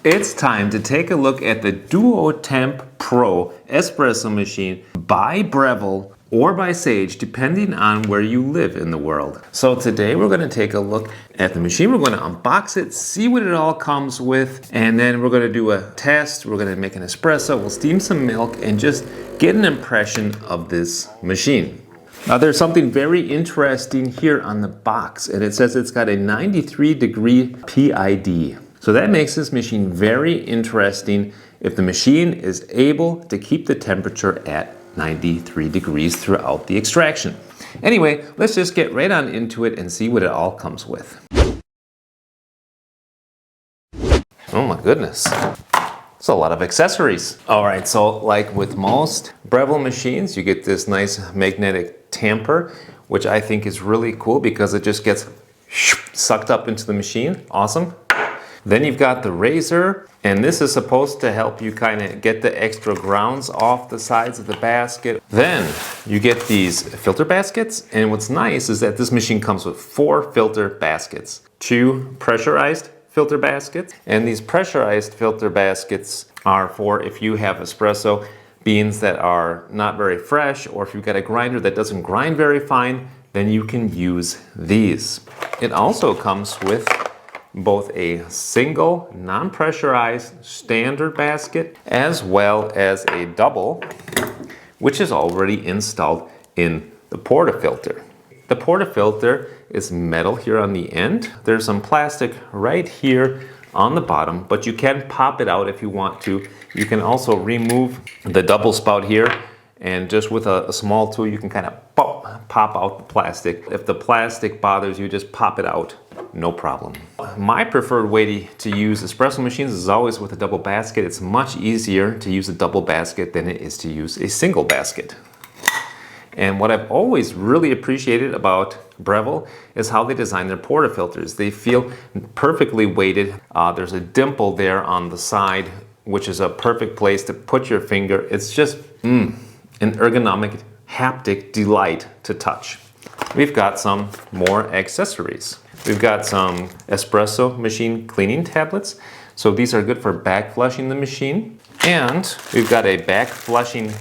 It's time to take a look at the Duo Temp Pro espresso machine by Breville or by Sage, depending on where you live in the world. So today we're going to take a look at the machine. We're going to unbox it, see what it all comes with, and then we're going to do a test. We're going to make an espresso, we'll steam some milk, and just get an impression of this machine. Now there's something very interesting here on the box, and it says it's got a 93-degree PID. So that makes this machine very interesting if the machine is able to keep the temperature at 93 degrees throughout the extraction. Anyway, let's just get right on into it and see what it all comes with. Oh my goodness. It's a lot of accessories. All right, so like with most Breville machines, you get this nice magnetic tamper, which I think is really cool because it just gets sucked up into the machine. Awesome. Then you've got the razor, and this is supposed to help you kind of get the extra grounds off the sides of the basket. Then you get these filter baskets, and what's nice is that this machine comes with 4 filter baskets, 2 pressurized filter baskets, and these pressurized filter baskets are for if you have espresso beans that are not very fresh, or if you've got a grinder that doesn't grind very fine, then you can use these. It also comes with both a single non-pressurized standard basket as well as a double, which is already installed in the portafilter. The portafilter is metal here on the end. There's some plastic right here on the bottom, but you can pop it out if you want to. You can also remove the double spout here, and just with a small tool you can kind of pop out the plastic. If the plastic bothers you, just pop it out, no problem. My preferred way to use espresso machines is always with a double basket. It's much easier to use a double basket than it is to use a single basket. And what I've always really appreciated about Breville is how they design their portafilters. They feel perfectly weighted. There's a dimple there on the side, which is a perfect place to put your finger. It's just an ergonomic, haptic delight to touch. We've got some more accessories. We've got some espresso machine cleaning tablets. So these are good for back flushing the machine. And we've got a back flushing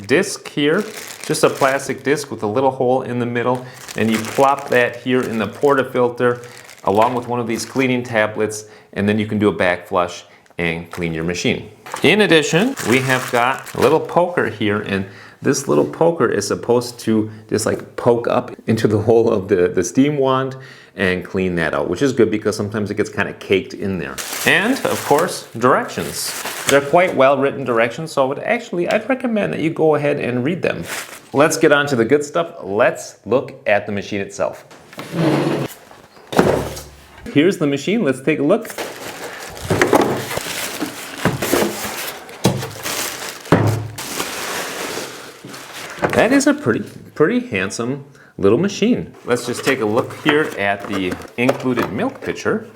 disc here, just a plastic disc with a little hole in the middle. And you plop that here in the portafilter along with one of these cleaning tablets, and then you can do a back flush and clean your machine. In addition, we have got a little poker here, and this little poker is supposed to just like poke up into the hole of the steam wand and clean that out, which is good because sometimes it gets kind of caked in there. And of course, directions. They're quite well written directions, so I'd recommend that you go ahead and read them. Let's get on to the good stuff. Let's look at the machine itself. Here's the machine, let's take a look. That is a pretty handsome little machine. Let's just take a look here at the included milk pitcher.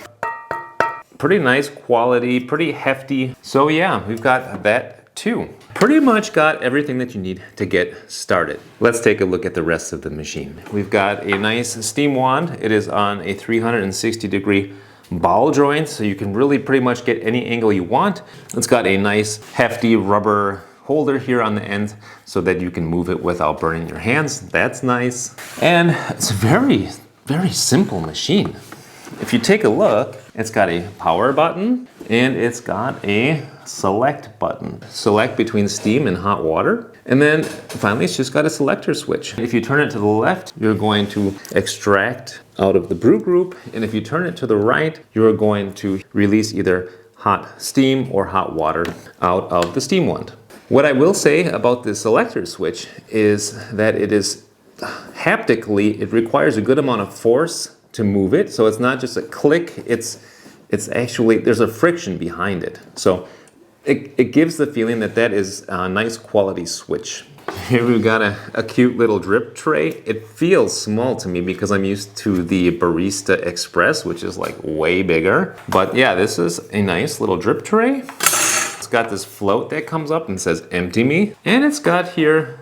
Pretty nice quality, pretty hefty. So yeah, we've got that too. Pretty much got everything that you need to get started. Let's take a look at the rest of the machine. We've got a nice steam wand. It is on a 360-degree ball joint, so you can really pretty much get any angle you want. It's got a nice hefty rubber holder here on the end so that you can move it without burning your hands. That's nice. And it's a very simple machine. If you take a look, it's got a power button and it's got a select button. Select between steam and hot water. And then finally, it's just got a selector switch. If you turn it to the left, you're going to extract out of the brew group. And if you turn it to the right, you're going to release either hot steam or hot water out of the steam wand. What I will say about the selector switch is that it is haptically, it requires a good amount of force to move it. So it's not just a click, it's actually, there's a friction behind it. So it gives the feeling that that is a nice quality switch. Here we've got a cute little drip tray. It feels small to me because I'm used to the Barista Express, which is like way bigger. But yeah, this is a nice little drip tray. It's got this float that comes up and says empty me. And it's got here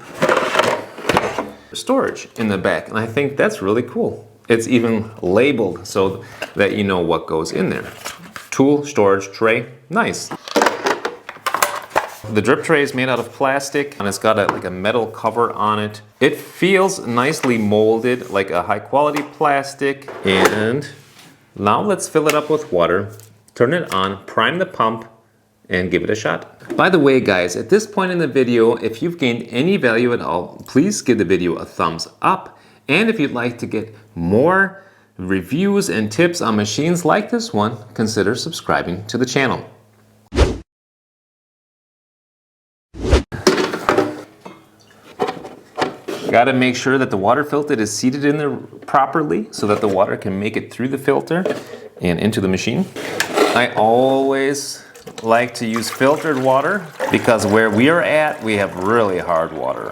storage in the back. And I think that's really cool. It's even labeled so that you know what goes in there. tool storage tray. Nice. The drip tray is made out of plastic and it's got like a metal cover on it. It feels nicely molded, like a high quality plastic. And now let's fill it up with water, turn it on, prime the pump, and give it a shot. By the way, guys, at this point in the video, if you've gained any value at all, please give the video a thumbs up. And if you'd like to get more reviews and tips on machines like this one, consider subscribing to the channel. Got to make sure that the water filter is seated in there properly so that the water can make it through the filter and into the machine. I always like to use filtered water because where we are at, we have really hard water.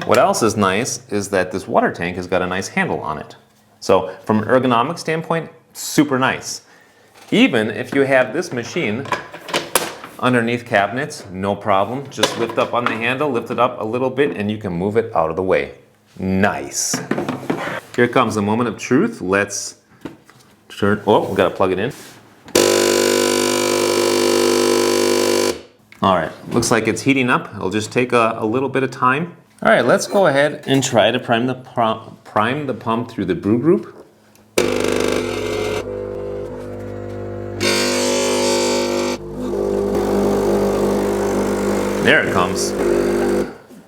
What else is nice is that this water tank has got a nice handle on it. So from an ergonomic standpoint, super nice. Even if you have this machine underneath cabinets, no problem. Just lift up on the handle, lift it up a little bit, and you can move it out of the way. Nice. Here comes the moment of truth. Let's turn, oh, we gotta plug it in. All right, looks like it's heating up. It'll just take a little bit of time. All right, let's go ahead and try to prime the pump through the brew group. There it comes.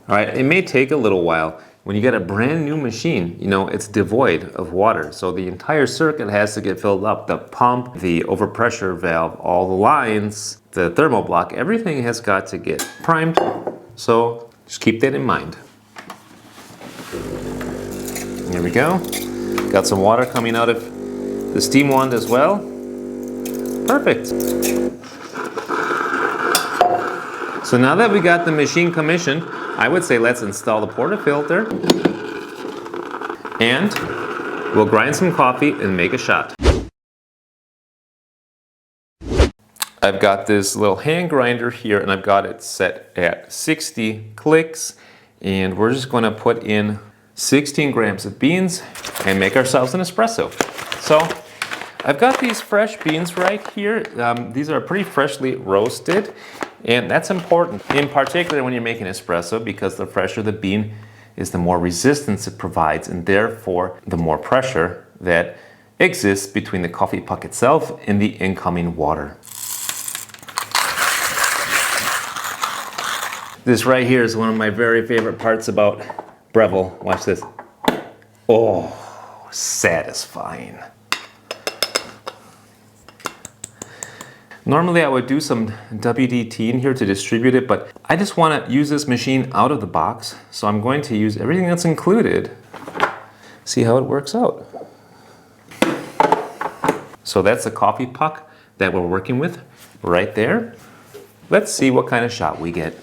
All right, it may take a little while. When you get a brand new machine, you know, it's devoid of water. So the entire circuit has to get filled up. The pump, the overpressure valve, all the lines, the thermal block, everything has got to get primed. So just keep that in mind. Here we go. Got some water coming out of the steam wand as well. Perfect. So now that we got the machine commissioned, I would say let's install the portafilter and we'll grind some coffee and make a shot. I've got this little hand grinder here and I've got it set at 60 clicks and we're just going to put in 16 grams of beans and make ourselves an espresso. So I've got these fresh beans right here. These are pretty freshly roasted. And that's important, in particular when you're making espresso, because the fresher the bean is, the more resistance it provides, and therefore the more pressure that exists between the coffee puck itself and the incoming water. This right here is one of my very favorite parts about Breville. Watch this. Oh, satisfying. Normally I would do some WDT in here to distribute it, but I just want to use this machine out of the box. So I'm going to use everything that's included. See how it works out. So that's the coffee puck that we're working with right there. Let's see what kind of shot we get.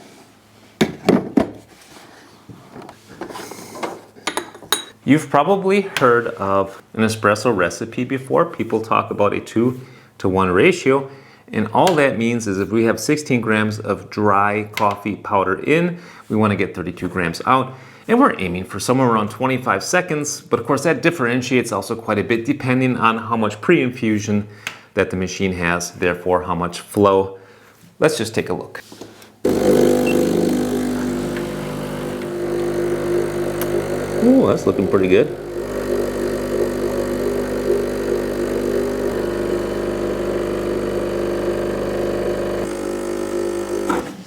You've probably heard of an espresso recipe before. People talk about a 2-to-1 ratio. And all that means is if we have 16 grams of dry coffee powder in, we want to get 32 grams out. And we're aiming for somewhere around 25 seconds. But of course that differentiates also quite a bit depending on how much pre-infusion that the machine has, therefore how much flow. Let's just take a look. Oh, that's looking pretty good.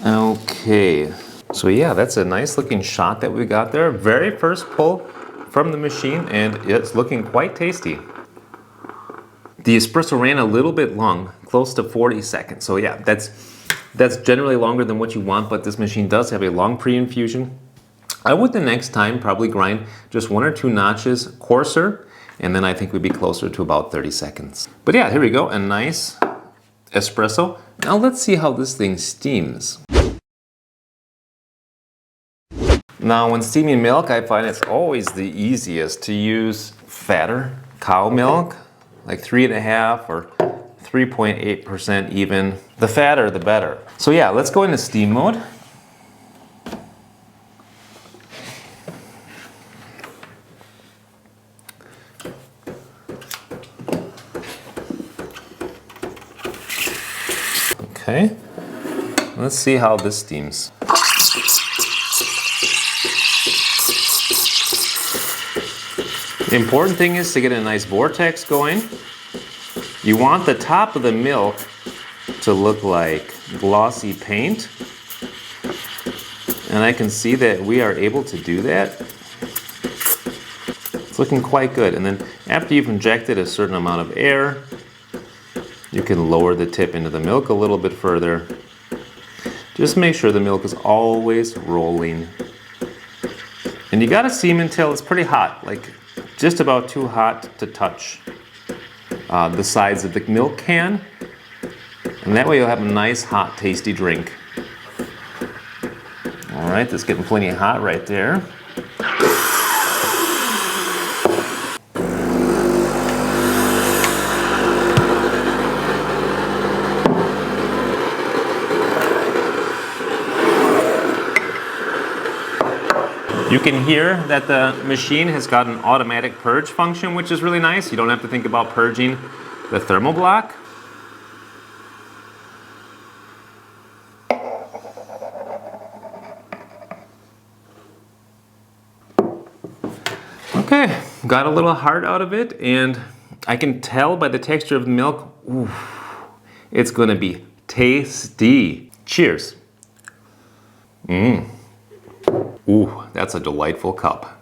Okay, so yeah, that's a nice looking shot that we got there. Very first pull from the machine and it's looking quite tasty. The espresso ran a little bit long, close to 40 seconds. So yeah, that's generally longer than what you want, but this machine does have a long pre-infusion. I would the next time probably grind just 1 or 2 notches coarser, and then I think we'd be closer to about 30 seconds. But yeah, here we go, a nice espresso. Now let's see how this thing steams. Now when steaming milk, I find it's always the easiest to use fatter cow milk, like 3.5 or 3.8% even. The fatter, the better. So yeah, let's go into steam mode. Okay, let's see how this steams. The important thing is to get a nice vortex going. You want the top of the milk to look like glossy paint. And I can see that we are able to do that. It's looking quite good. And then after you've injected a certain amount of air, you can lower the tip into the milk a little bit further. Just make sure the milk is always rolling. And you gotta steam until it's pretty hot, like just about too hot to touch the sides of the milk can. And that way you'll have a nice, hot, tasty drink. All right, that's getting plenty hot right there. You can hear that the machine has got an automatic purge function, which is really nice. You don't have to think about purging the thermal block. Okay, got a little heart out of it, and I can tell by the texture of the milk, ooh, it's gonna be tasty. Cheers. Ooh, that's a delightful cup.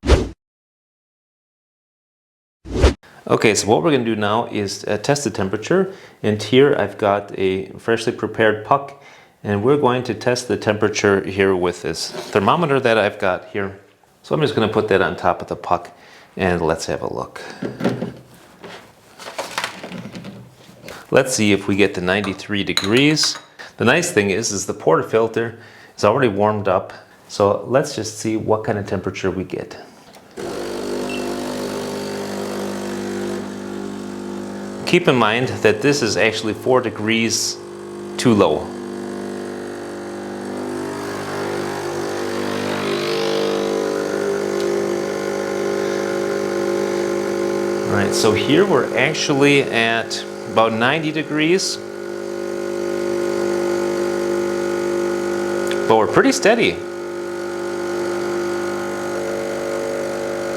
Okay, so what we're going to do now is test the temperature. And here I've got a freshly prepared puck, and we're going to test the temperature here with this thermometer that I've got here. So I'm just going to put that on top of the puck, and let's have a look. Let's see if we get to 93 degrees. The nice thing is the portafilter is already warmed up. So let's just see what kind of temperature we get. Keep in mind that this is actually 4 degrees too low. All right, so here we're actually at about 90 degrees. But we're pretty steady.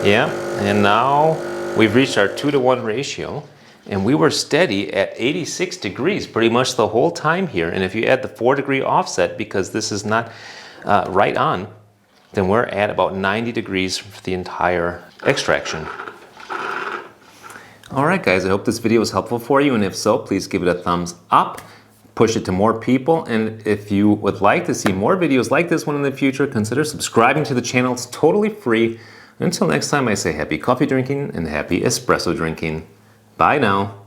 Yeah, and now we've reached our 2-to-1 ratio, and we were steady at 86 degrees pretty much the whole time here. And if you add the 4-degree offset, because this is not right on, then we're at about 90 degrees for the entire extraction. All right, guys, I hope this video was helpful for you, and if so, please give it a thumbs up. Push it to more people, and if you would like to see more videos like this one in the future, consider subscribing to the channel. It's totally free. Until next time, I say happy coffee drinking and happy espresso drinking. Bye now.